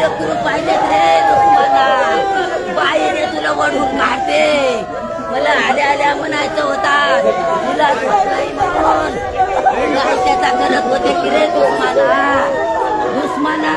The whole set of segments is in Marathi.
लेकरू पाहिजेत रे दुश्मना बाईने तुला वडून काढते मला आल्या आल्या म्हणायचं होता तुला म्हणून त्याचा करत होते की रे दुश्मना दुश्मना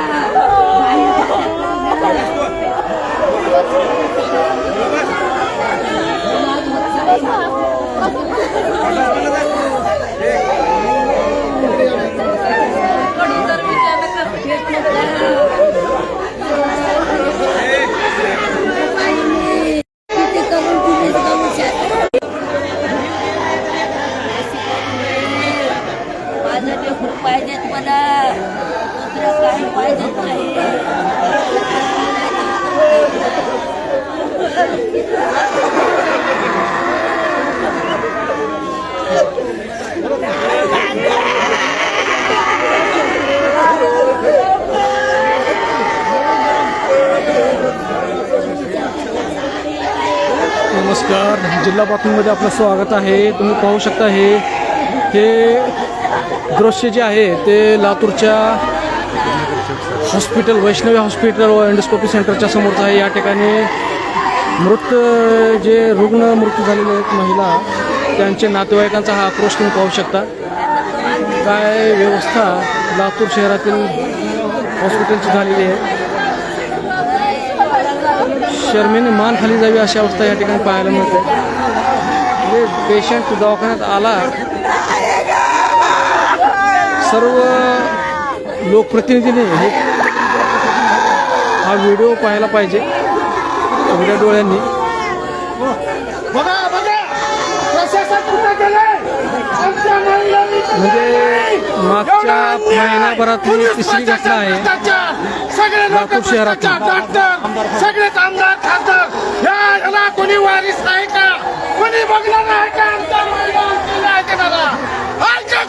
पाहिजेत मला दुसरं काही पाहिजेत नाही नमस्कार, जिल्हा बातमीमध्ये आपलं स्वागत आहे. तुम्ही पाहू शकता हे दृश्य जे आहे ते लातूरच्या हॉस्पिटल वैष्णवी हॉस्पिटल व एंडोस्कोपी सेंटरच्या समोरचं आहे. या ठिकाणी जे रुग्ण मृत्यू झालेले आहेत महिला त्यांचे नातेवाईकांचा हा आक्रोश तुम्ही पाहू शकता. काय व्यवस्था लातूर शहरातील हॉस्पिटलची झालेली आहे. शर्मेने मान खाली जावी अशी अवस्था या ठिकाणी पाहायला मिळते. म्हणजे पेशंट दवाखान्यात आला सर्व लोकप्रतिनिधींनी हा व्हिडिओ पाहायला पाहिजे उघड्या डोळ्यांनी. म्हणजे मागच्या महिन्याभरातली तिसरी घटना आहे लातूर शहरात. सगळे आमदार खासदार कोणी वारीस आहे का कोणी बघणार आहे का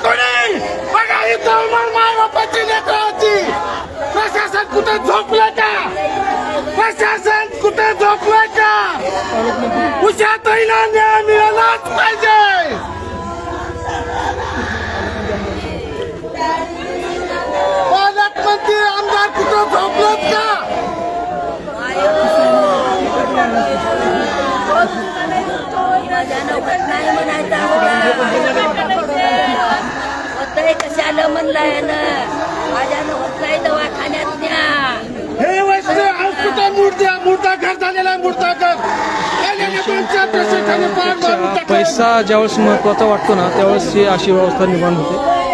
कोणी बघा इथं माय बापाची लेकराची प्रशासन कुठे झोपलं का प्रशासन कुठे झोपलं का उशातहीला न्याय मिळालाच पाहिजे. पालकमंत्री आमदार कुठे झोपलेत का नाही म्हणायचा होतंय कशाला म्हणलाय ना माझ्यानं होत नाही दवाखान्यात न्या हे वस्तू हॉस्पिटल मूर्ता घर झालेला मूर्ता घर पैसा ज्यावेळेस महत्त्वाचा वाटतो ना त्यावेळेस ही अशी व्यवस्था निर्माण होते.